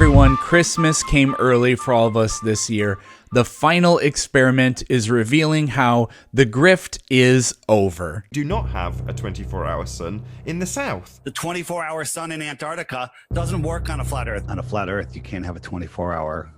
everyone. Christmas came early for all of us this year. The final experiment is revealing how the grift is over. Do not have a 24-hour sun in the south. The 24-hour sun in Antarctica doesn't work on a flat Earth. On a flat Earth, you can't have a 24-hour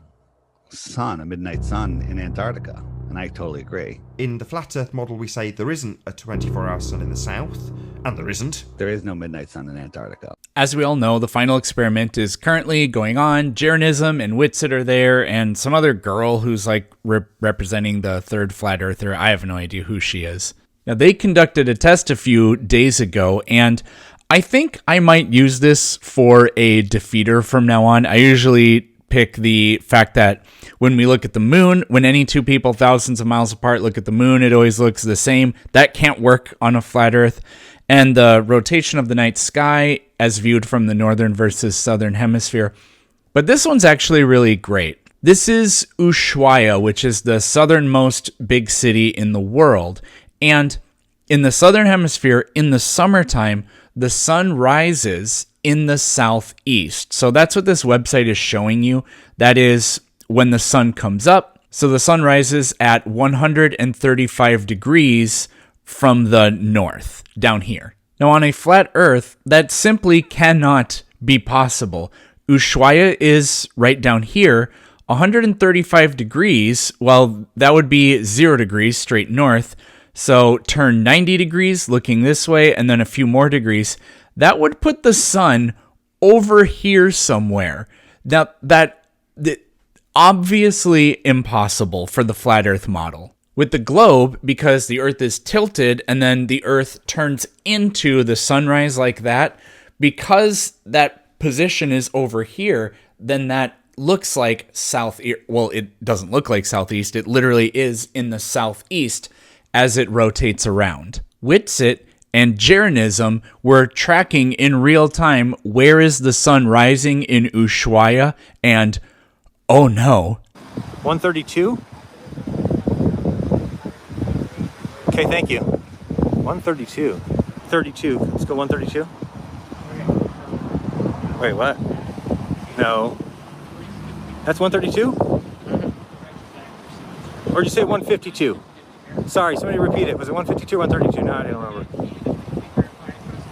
sun, a midnight sun in Antarctica. And I totally agree. In the flat Earth model, we say there isn't a 24-hour sun in the south, and there isn't. There is no midnight sun in Antarctica. As we all know, the final experiment is currently going on. Jeranism and Whitsitt are there, and some other girl who's like representing the third flat earther. I have no idea who she is. Now, they conducted a test a few days ago, and I think I might use this for a defeater from now on. I usually pick the fact that when we look at the moon, when any two people thousands of miles apart look at the moon, it always looks the same. That can't work on a flat Earth. And the rotation of the night sky as viewed from the northern versus southern hemisphere. But this one's actually really great. This is Ushuaia, which is the southernmost big city in the world. And in the southern hemisphere, in the summertime, the sun rises in the southeast. So that's what this website is showing you. That is when the sun comes up. So the sun rises at 135 degrees from the north down here. Now on a flat Earth, that simply cannot be possible. Ushuaia is right down here, 135 degrees. Well, that would be 0 degrees straight north. So turn 90 degrees looking this way and then a few more degrees. That would put the sun over here somewhere. Now, that obviously impossible for the flat Earth model. With the globe, because the Earth is tilted and then the Earth turns into the sunrise like that, because that position is over here, then that looks like south. Well, it doesn't look like southeast. It literally is in the southeast as it rotates around. Whitsitt and Jeranism were tracking in real time where is the sun rising in Ushuaia, and oh no. 132? Okay, thank you. 132. 32. Let's go 132. Wait, what? No. That's 132? Or did you say 152? Sorry, somebody repeat it. Was it 152 or 132? No, I don't remember.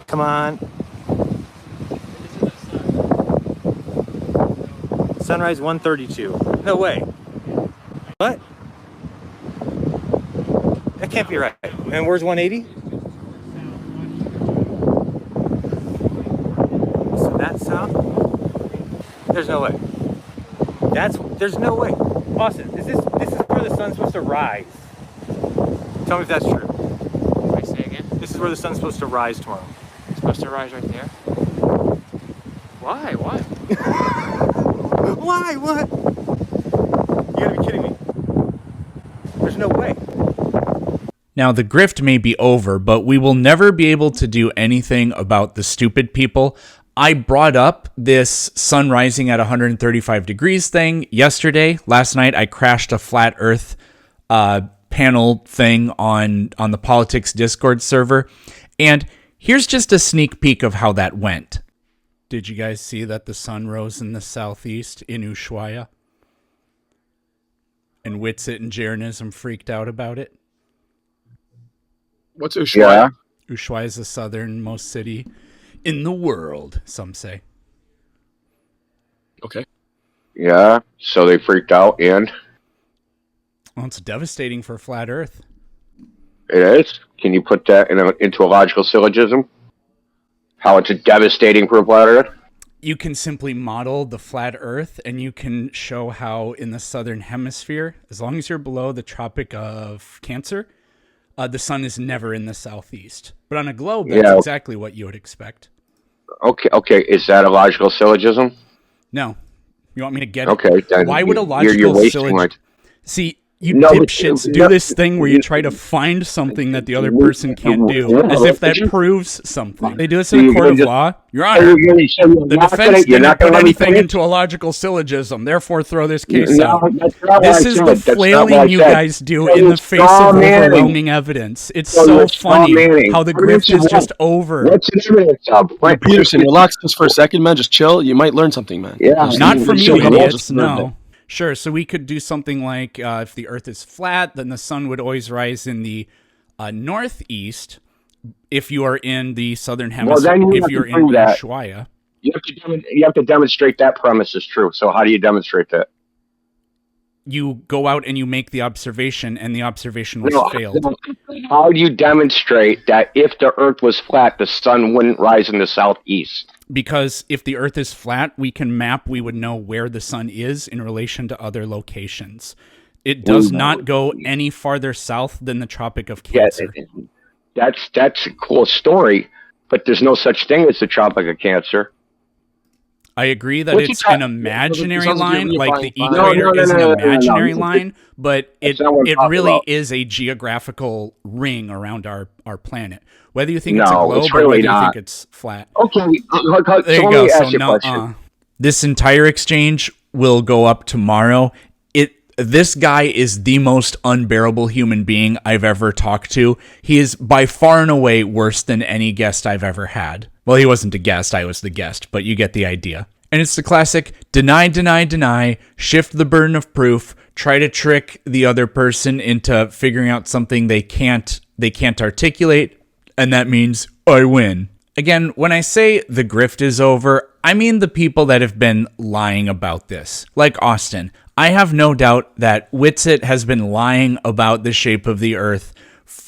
Come on. Sunrise 132. No way. What? That can't be right. And where's 180? So that's south? There's no way. There's no way. Austin, this is where the sun's supposed to rise. Tell me if that's true. Wait, say again? This is where the sun's supposed to rise tomorrow. It's supposed to rise right there? Why? Why? Why? What? You gotta be kidding me. There's no way. Now, the grift may be over, but we will never be able to do anything about the stupid people. I brought up this sun rising at 135 degrees thing yesterday. Last night, I crashed a flat Earth panel thing on the Politics Discord server. And here's just a sneak peek of how that went. Did you guys see that the sun rose in the southeast in Ushuaia? And Whitsitt and Jeranism freaked out about it? What's Ushuaia? Yeah. Ushuaia is the southernmost city in the world, some say. Okay. Yeah. So they freaked out, and Well, it's devastating for flat Earth. it is. Can you put that into a logical syllogism? How it's devastating for a flat Earth? You can simply model the flat Earth, and you can show how in the southern hemisphere, as long as you're below the Tropic of Cancer, the sun is never in the southeast. But on a globe, that's exactly what you would expect. Okay. Is that a logical syllogism? No. You want me to get Okay, it? then Why would a you're logical wasting syllogism... See, You No, but- dipshits do this thing where you try to find something that the other person can't do, as if that proves something. They do this in a court of law. Your Honor, the defense didn't put anything into a logical syllogism, therefore throw this case out. This is the flailing you guys do in the face of overwhelming evidence. It's so funny how the grift is just over. What's the evidence of? Peterson, relax just for a second, man. Just chill. You might learn something, man. Yeah. Not from you, Chill, idiots. just No. Sure, so we could do something like if the Earth is flat, then the sun would always rise in the northeast. If you are in the southern hemisphere, then you if have you're to in prove that. Ushuaia, You have to demonstrate that premise is true. So how do you demonstrate that? you go out and you make the observation, and the observation was failed. How do you demonstrate that if the Earth was flat, the sun wouldn't rise in the southeast? Because if the Earth is flat, we can map, we would know where the sun is in relation to other locations. It does not go any farther south than the Tropic of Cancer. Yeah, that's a cool story, but there's no such thing as the Tropic of Cancer. I agree that What's it's your an imaginary sounds like line, you're like the fine. equator is an No. imaginary line, but That's it not what I'm talking really about. is a geographical ring around our planet. Whether you think No, it's a it's globe or really whether you not. think it's flat. Okay, so There you let go. me So ask you a no, question. this entire exchange will go up tomorrow. This guy is the most unbearable human being I've ever talked to. He is by far and away worse than any guest I've ever had. Well, he wasn't a guest, I was the guest, but you get the idea. And it's the classic deny, shift the burden of proof, try to trick the other person into figuring out something they can't articulate, and that means I win. Again, when I say the grift is over, I mean the people that have been lying about this. Like Austin, I have no doubt that Whitsitt has been lying about the shape of the Earth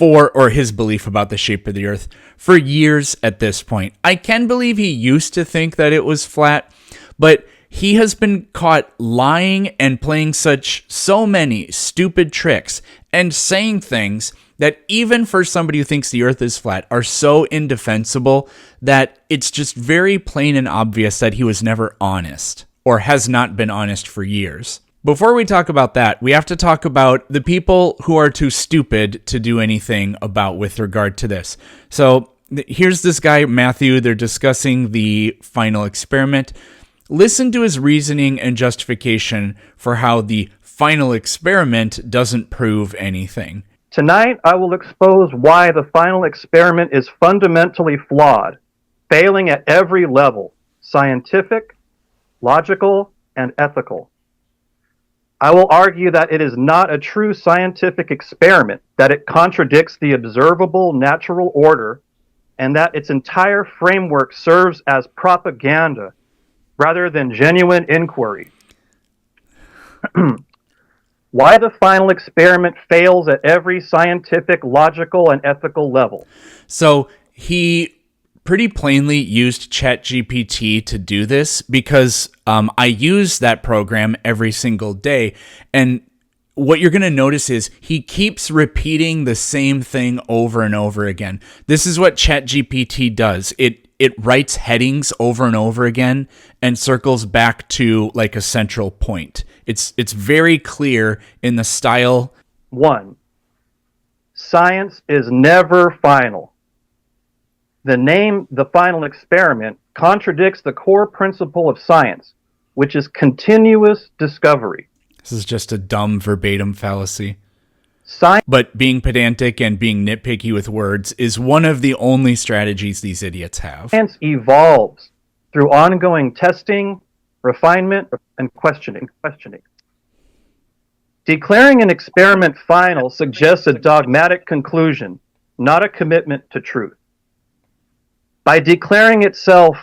or his belief about the shape of the Earth for years at this point. I can believe he used to think that it was flat, but he has been caught lying and playing so many stupid tricks and saying things that even for somebody who thinks the Earth is flat are so indefensible that it's just very plain and obvious that he was never honest or has not been honest for years. Before we talk about that, we have to talk about the people who are too stupid to do anything about with regard to this. So here's this guy, Matthew. They're discussing the final experiment. Listen to his reasoning and justification for how the final experiment doesn't prove anything. Tonight, I will expose why the final experiment is fundamentally flawed, failing at every level, scientific, logical, and ethical. I will argue that it is not a true scientific experiment, that it contradicts the observable natural order, and that its entire framework serves as propaganda rather than genuine inquiry. Why the final experiment fails at every scientific, logical, and ethical level. So he pretty plainly used ChatGPT to do this because I use that program every single day. And what you're going to notice is he keeps repeating the same thing over and over again. This is what ChatGPT does. It writes headings over and over again and circles back to like a central point. It's very clear in the style. 1. Science is never final. The name, the final experiment, contradicts the core principle of science, which is continuous discovery. This is just a dumb verbatim fallacy. Science But being pedantic and being nitpicky with words is one of the only strategies these idiots have. evolves through ongoing testing, refinement, and questioning. Declaring an experiment final suggests a dogmatic conclusion, not a commitment to truth. By declaring itself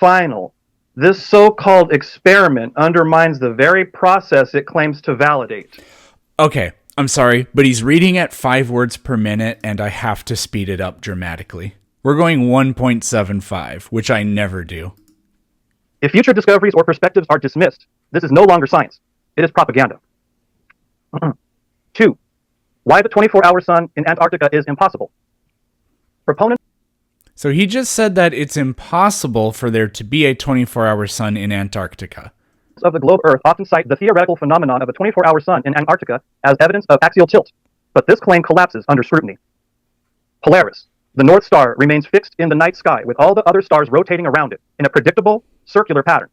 final, this so-called experiment undermines the very process it claims to validate. Okay, I'm sorry, but he's reading at 5 words per minute, and I have to speed it up dramatically. We're going 1.75, which I never do. If future discoveries or perspectives are dismissed, this is no longer science. It is propaganda. 2. Why the 24-hour sun in Antarctica is impossible. Proponents. So he just said that it's impossible for there to be a 24-hour sun in Antarctica. of the globe Earth often cite the theoretical phenomenon of a 24-hour sun in Antarctica as evidence of axial tilt, but this claim collapses under scrutiny. Polaris, the North Star, remains fixed in the night sky with all the other stars rotating around it in a predictable, circular pattern.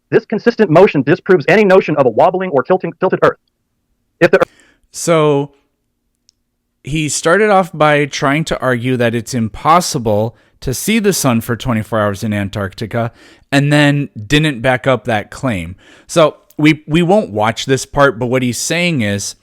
This consistent motion disproves any notion of a wobbling or tilted Earth. So he started off by trying to argue that it's impossible to see the sun for 24 hours in Antarctica, and then didn't back up that claim. So we won't watch this part, but what he's saying is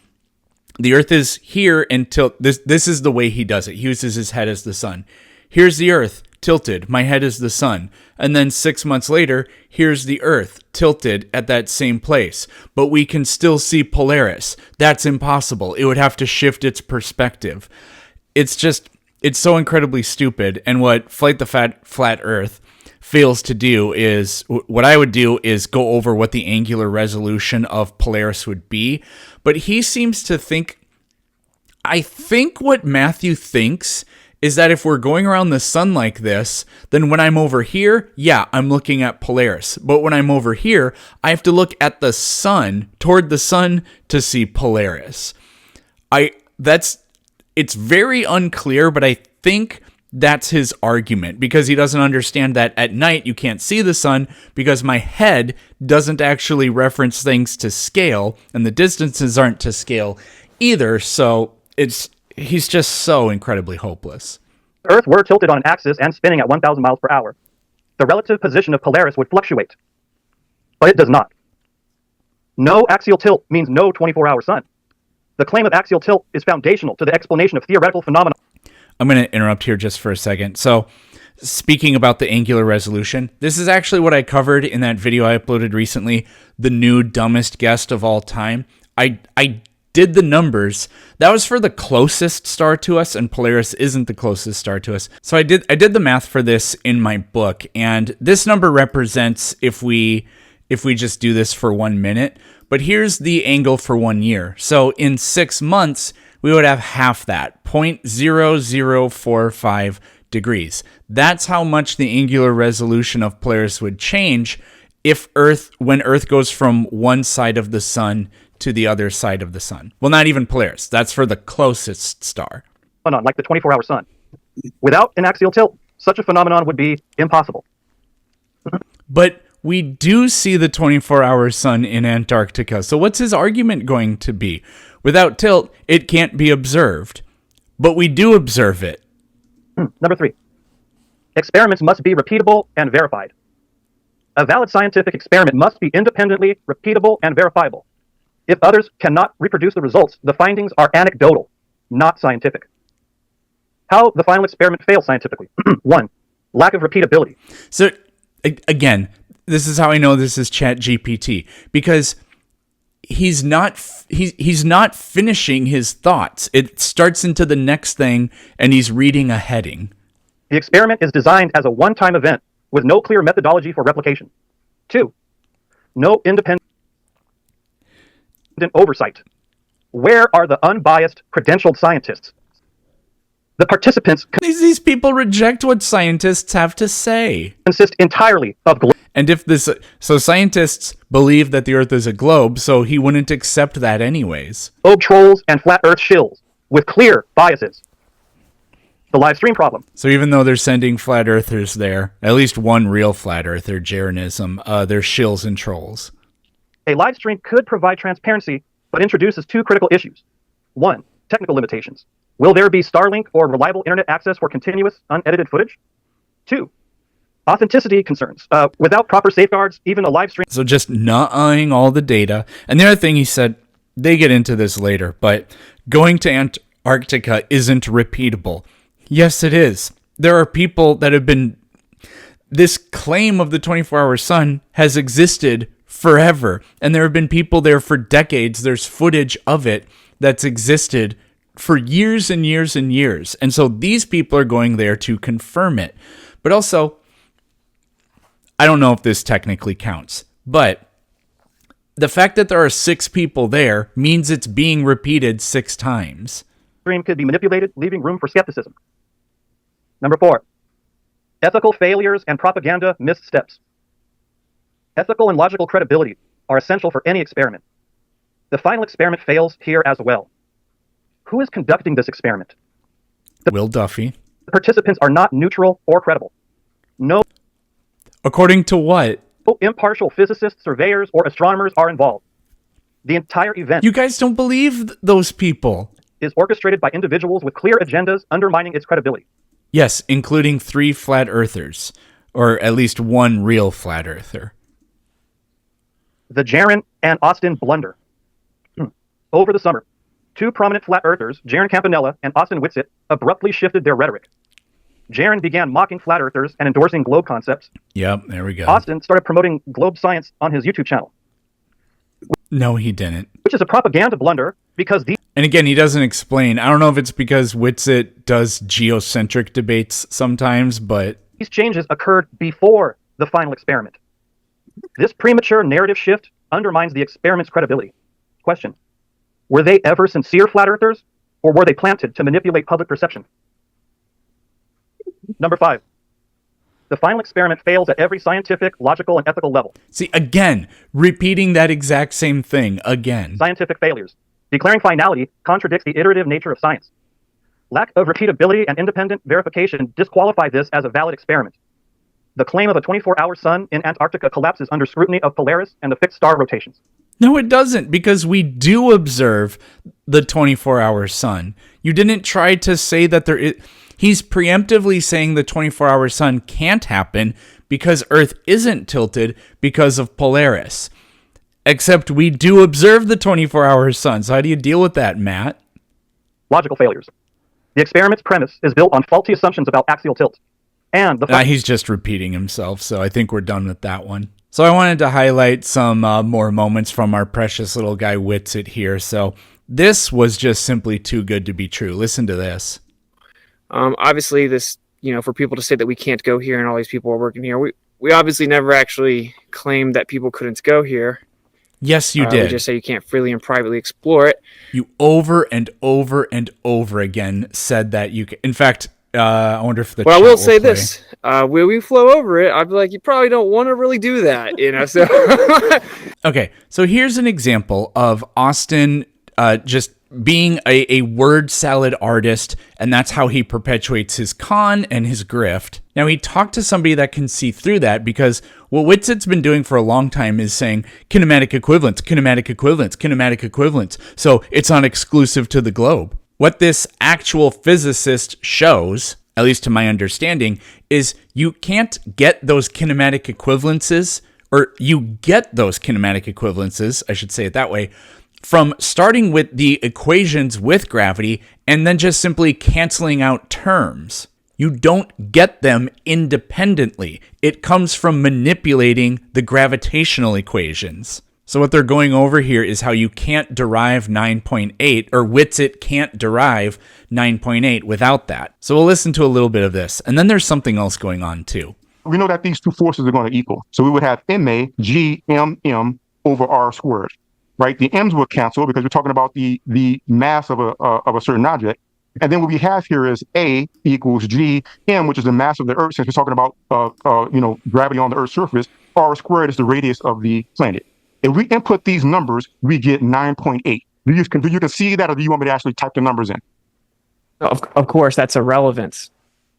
the Earth is here until this is the way he does it. He uses his head as the sun. Here's the Earth tilted. My head is the sun. And then 6 months later, here's the Earth tilted at that same place. But we can still see Polaris. That's impossible. It would have to shift its perspective. It's so incredibly stupid. And what Flight the Flat Earth fails to do is, what I would do is go over what the angular resolution of Polaris would be. But he seems to think, I think what Matthew thinks is that if we're going around the sun like this, then when I'm over here, yeah, I'm looking at Polaris. But when I'm over here, I have to look at the sun, toward the sun, to see Polaris. It's very unclear, but I think that's his argument, because he doesn't understand that at night you can't see the sun because my head doesn't actually reference things to scale, and the distances aren't to scale either. So he's just so incredibly hopeless. If the Earth were tilted on an axis and spinning at 1,000 miles per hour, the relative position of Polaris would fluctuate. But it does not. No axial tilt means no 24-hour sun. The claim of axial tilt is foundational to the explanation of theoretical phenomena. I'm going to interrupt here just for a second. So, speaking about the angular resolution, this is actually what I covered in that video I uploaded recently, The New Dumbest Guest of All Time. I did the numbers. That was for the closest star to us, and Polaris isn't the closest star to us. So I did the math for this in my book, and this number represents if we just do this for 1 minute. But here's the angle for 1 year. So in 6 months, we would have half that, 0.0045 degrees. That's how much the angular resolution of Polaris would change when Earth goes from one side of the sun to the other side of the sun. Well, not even Polaris. That's for the closest star. Like the 24-hour sun. Without an axial tilt, such a phenomenon would be impossible. But we do see the 24-hour sun in Antarctica. So what's his argument going to be? Without tilt, it can't be observed. But we do observe it. Number 3. Experiments must be repeatable and verified. A valid scientific experiment must be independently repeatable and verifiable. If others cannot reproduce the results, the findings are anecdotal, not scientific. How the final experiment fails scientifically. 1. Lack of repeatability. So, again, this is how I know this is ChatGPT, because he's not finishing his thoughts. It starts into the next thing, and he's reading a heading. The experiment is designed as a one-time event with no clear methodology for replication. 2. No independent oversight. Where are the unbiased, credentialed scientists? The participants These people reject what scientists have to say. Consist entirely of and so scientists believe that the Earth is a globe, so he wouldn't accept that anyways. Globe trolls and flat Earth shills with clear biases. The live stream problem. So even though they're sending flat earthers there, at least one real flat earther, Jeranism, they're shills and trolls. A live stream could provide transparency, but introduces 2 critical issues. 1. Technical limitations. Will there be Starlink or reliable internet access for continuous, unedited footage? 2. Authenticity concerns. Without proper safeguards, even a live stream... So just not-eyeing all the data. And the other thing he said, they get into this later, but going to Antarctica isn't repeatable. Yes, it is. There are people that have been... This claim of the 24-hour sun has existed forever, and there have been people there for decades. There's footage of it that's existed for years and years and years. And so these people are going there to confirm it. But also, I don't know if this technically counts, but the fact that there are 6 people there means it's being repeated 6 times. Stream could be manipulated, leaving room for skepticism. Number 4. Ethical failures and propaganda missteps. Ethical and logical credibility are essential for any experiment. The final experiment fails here as well. Who is conducting this experiment? Will Duffy. The participants are not neutral or credible. No According to what? impartial physicists, surveyors, or astronomers are involved. The entire event You guys don't believe those people. is orchestrated by individuals with clear agendas undermining its credibility. Yes, including 3 flat earthers, or at least 1 real flat earther. The Jaron and Austin blunder. Over the summer, 2 prominent flat earthers, Jaron Campanella and Austin Whitsitt, abruptly shifted their rhetoric. Jaron began mocking flat earthers and endorsing globe concepts. Yep, there we go. Austin started promoting globe science on his YouTube channel, No, he didn't. which is a propaganda blunder because these And again, he doesn't explain. I don't know if it's because Whitsitt does geocentric debates sometimes, but changes occurred before the final experiment. This premature narrative shift undermines the experiment's credibility. Question: were they ever sincere flat earthers, or were they planted to manipulate public perception? Number 5. The final experiment fails at every scientific, logical, and ethical level. see, again, repeating that exact same thing again. Scientific failures. Declaring finality contradicts the iterative nature of science. Lack of repeatability and independent verification disqualify this as a valid experiment. The claim of a 24-hour sun in Antarctica collapses under scrutiny of Polaris and the fixed star rotations. No, it doesn't, because we do observe the 24-hour sun. You didn't try to say that there is... He's preemptively saying the 24-hour sun can't happen because Earth isn't tilted because of Polaris. Except we do observe the 24-hour sun. So how do you deal with that, Matt? Logical failures. The experiment's premise is built on faulty assumptions about axial tilt. And the He's just repeating himself, so I think we're done with that one. So I wanted to highlight some more moments from our precious little guy Whitsitt here. So this was just simply too good to be true. Listen to this. Obviously, this, for people to say that we can't go here and all these people are working here, we obviously never actually claimed that people couldn't go here. Yes, you did. We just say you can't freely and privately explore it. You over and over and over again said that you can. In fact, I wonder if the Well, I chat will say play. this. When we flow over it, I'd be like, you probably don't want to really do that, so... Okay, so here's an example of Austin just being a word salad artist, and that's how he perpetuates his con and his grift. Now, he talked to somebody that can see through that, because what Whitsitt's been doing for a long time is saying kinematic equivalence, kinematic equivalence, kinematic equivalence. So it's not exclusive to the globe. What this actual physicist shows, at least to my understanding, is you can't get those kinematic equivalences, or you get those kinematic equivalences, I should say it that way, from starting with the equations with gravity and then just simply canceling out terms. You don't get them independently. It comes from manipulating the gravitational equations. So what they're going over here is how you can't derive 9.8, or Whitsitt can't derive 9.8 without that. So we'll listen to a little bit of this, and then there's something else going on too. We know that these two forces are going to equal. So we would have MA G M M over R squared, right? The M's will cancel because we're talking about the mass of a certain object. And then what we have here is A equals G M, which is the mass of the Earth. Since we're talking about gravity on the Earth's surface, R squared is the radius of the planet. If we input these numbers, we get 9.8. Do you concede that, or do you want me to actually type the numbers in? Of course, that's irrelevance.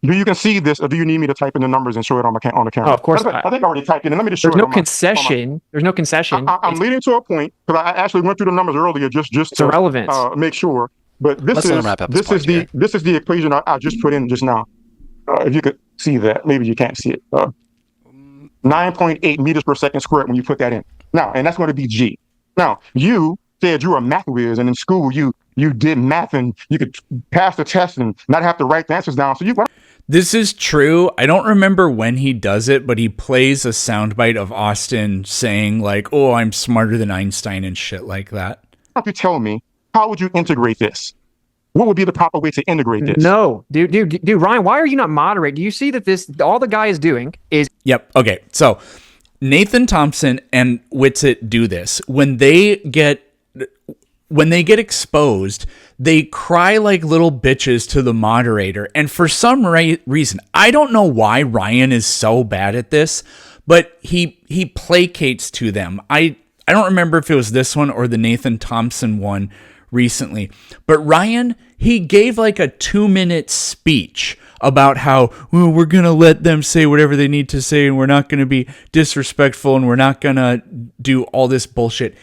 Do you concede this, or do you need me to type in the numbers and show it on the camera? Oh, of course. I think I already typed it in. Let me just show There's it. no concession. There's no concession. I'm leading to a point, because I actually went through the numbers earlier just to irrelevance. Make sure. But this is the equation I just put in just now. If you could see that, maybe you can't see it. 9.8 meters per second squared when you put that in. Now, and that's going to be G. Now, you said you were a math whiz, and in school you did math, and you could pass the test and not have to write the answers down. So This is true. I don't remember when he does it, but he plays a soundbite of Austin saying like, "Oh, I'm smarter than Einstein" and shit like that. If you tell me, how would you integrate this? What would be the proper way to integrate this? No, dude, Ryan, why are you not moderate? Do you see that all the guy is doing is... Yep. Okay. So Nathan Thompson and Whitsitt do this. When they get exposed, they cry like little bitches to the moderator. And for some reason, I don't know why Ryan is so bad at this, but he placates to them. I don't remember if it was this one or the Nathan Thompson one recently, but Ryan, he gave like a 2-minute speech about how, well, we're going to let them say whatever they need to say, and we're not going to be disrespectful, and we're not going to do all this bullshit.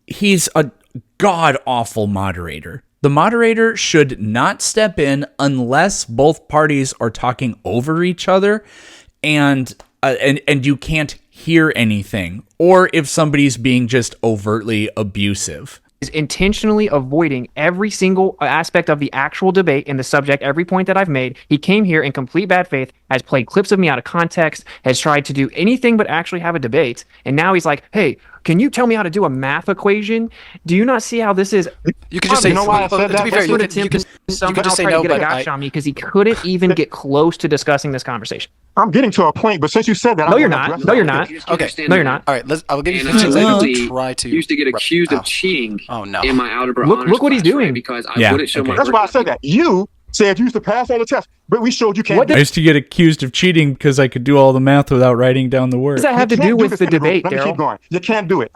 He's a god-awful moderator. The moderator should not step in unless both parties are talking over each other and you can't hear anything, or if somebody's being just overtly abusive. Is intentionally avoiding every single aspect of the actual debate and the subject, every point that I've made. He came here in complete bad faith, has played clips of me out of context, has tried to do anything but actually have a debate, and now he's like, hey, can you tell me how to do a math equation? Do you not see how this is? You can just say, you know why I said that? to be fair, you can just say no, get a gotcha on me because he couldn't even get close to discussing this conversation. I'm getting to a point, but since you said that, No, you're not. No, you're not. Okay. No, you're not. All right, I'll give you And 15 I seconds literally to try to. used to get accused of cheating Oh, no. in my algebra Look honors what he's class, doing. right? Because I wouldn't show my That's work why I said ethic. that. You said you used to pass all the tests, but we showed you can't do I used to get accused of cheating because I could do all the math without writing down the What words. does that have to do with the debate, Let me keep Daryl? going. You can't do it.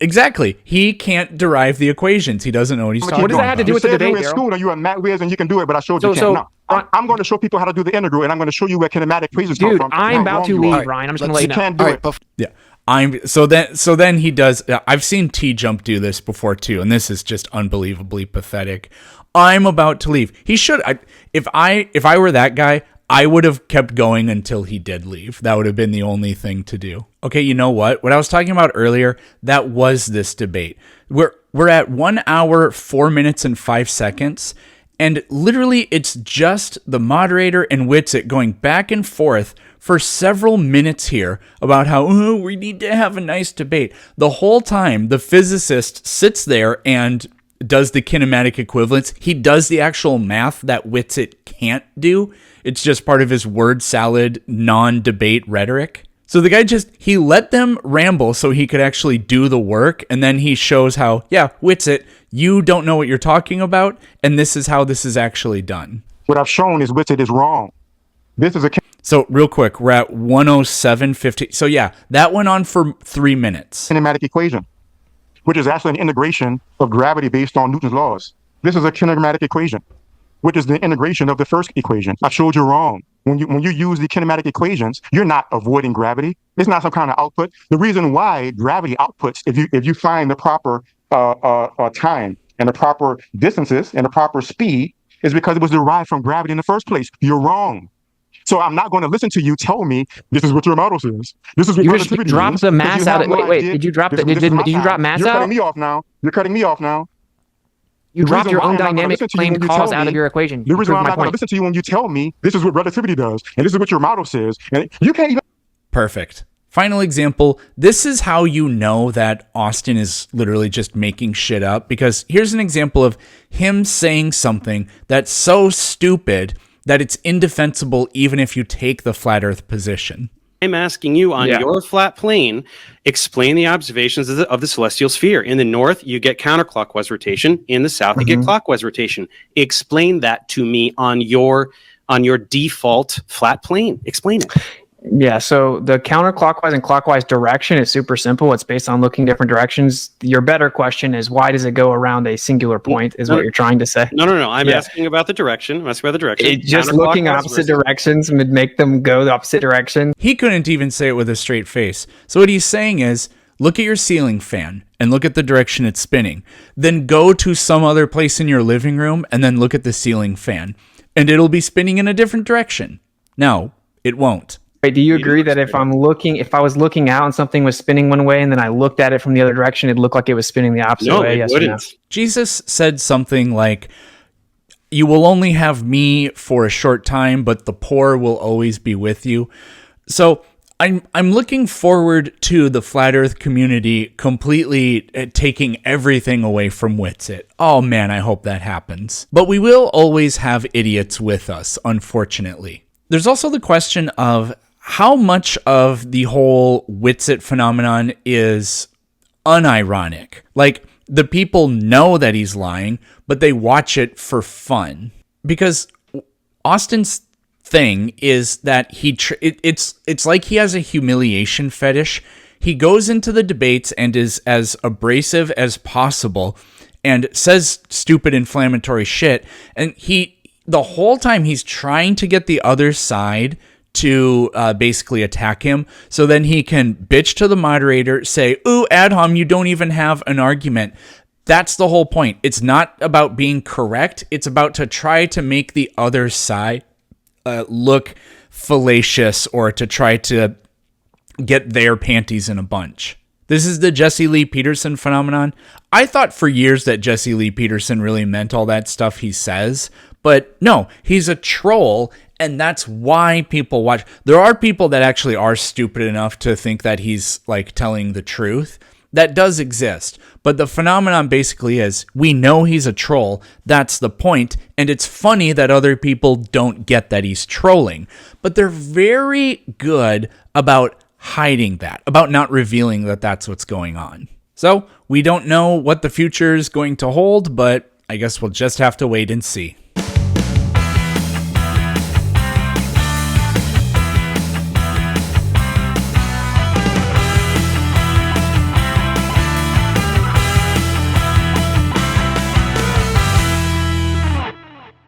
Exactly. He can't derive the equations. He doesn't know what he's talking about. What does that have to do You with the said debate, you were in Daryl? school and you were Matt Wiz and you can do it, but I showed you So- can't. No, I'm going to show people how to do the integral, and I'm going to show you where kinematic equations come Dude, from. I'm How about wrong to you leave, are. Ryan. I'm just going to Let's- let you You know. can't do All it. right, Yeah. So then he does. I've seen T Jump do this before too, and this is just unbelievably pathetic. I'm about to leave. He should. If I were that guy, I would have kept going until he did leave. That would have been the only thing to do. Okay, you know what? What I was talking about earlier, that was this debate. We're at 1 hour, 4 minutes, and 5 seconds. And literally, it's just the moderator and Witsit going back and forth for several minutes here about how we need to have a nice debate. The whole time, the physicist sits there and does the kinematic equivalence. He does the actual math that Witsit can't do. It's just part of his word salad, non-debate rhetoric. So the guy he let them ramble so he could actually do the work, and then he shows how, yeah, Witsit, you don't know what you're talking about, and this is how this is actually done. What I've shown is Witsit is wrong. This is a So real quick, we're at 107.50. So yeah, that went on for 3 minutes. kinematic equation, which is actually an integration of gravity based on Newton's laws. This is a kinematic equation, which is the integration of the first equation. I showed you wrong. When you use the kinematic equations, you're not avoiding gravity. It's not some kind of output. The reason why gravity outputs, if you find the proper time and the proper distances and the proper speed, is because it was derived from gravity in the first place. You're wrong. So I'm not going to listen to you tell me this is what your model says. This is what You just relativity dropped means, the 'cause mass you have out. no Wait, idea. did you drop This- the? this is my Did you drop time. mass You're out? cutting me off now. You're cutting me off now. You The dropped reason your why own I'm not gonna dynamic listen to you claimed when you cause tell out me- of your equation. The reason why I'm Proved not my going to point. listen to you when you tell me this is what relativity does, and this is what your model says, and you can't even. Perfect. Final example. This is how you know that Austin is literally just making shit up, because here's an example of him saying something that's so stupid that it's indefensible even if you take the flat earth position. I'm asking you on your flat plane, explain the observations of the celestial sphere. In the north, you get counterclockwise rotation. In the south, you get clockwise rotation. Explain that to me on your default flat plane. Explain it. Yeah, so the counterclockwise and clockwise direction is super simple. It's based on looking different directions. Your better question is, why does it go around a singular point, is what you're trying to say. No. I'm asking about the direction. I'm asking about the direction. It just looking Counterclockwise opposite versus- directions would make them go the opposite direction. He couldn't even say it with a straight face. So what he's saying is, look at your ceiling fan and look at the direction it's spinning. Then go to some other place in your living room and then look at the ceiling fan. And it'll be spinning in a different direction. No, it won't. Wait, do you agree that if I was looking out and something was spinning one way and then I looked at it from the other direction, it'd look like it was spinning the opposite No, way? it Yes or wouldn't. no? Jesus said something like, you will only have me for a short time, but the poor will always be with you. So I'm looking forward to the flat earth community completely taking everything away from Witsit. Oh man, I hope that happens. But we will always have idiots with us, unfortunately. There's also the question of how much of the whole Witsit phenomenon is unironic. Like, the people know that he's lying, but they watch it for fun. Because Austin's thing is that it's like he has a humiliation fetish. He goes into the debates and is as abrasive as possible and says stupid inflammatory shit, and the whole time he's trying to get the other side to basically attack him, so then he can bitch to the moderator, say, "Ooh, Adham, you don't even have an argument." That's the whole point. It's not about being correct. It's about to try to make the other side look fallacious or to try to get their panties in a bunch. This is the Jesse Lee Peterson phenomenon. I thought for years that Jesse Lee Peterson really meant all that stuff he says, but no, he's a troll, and that's why people watch. There are people that actually are stupid enough to think that he's like telling the truth. That does exist, but the phenomenon basically is we know he's a troll. That's the point, and it's funny that other people don't get that he's trolling, but they're very good about hiding that, about not revealing that that's what's going on. So we don't know what the future is going to hold, but I guess we'll just have to wait and see.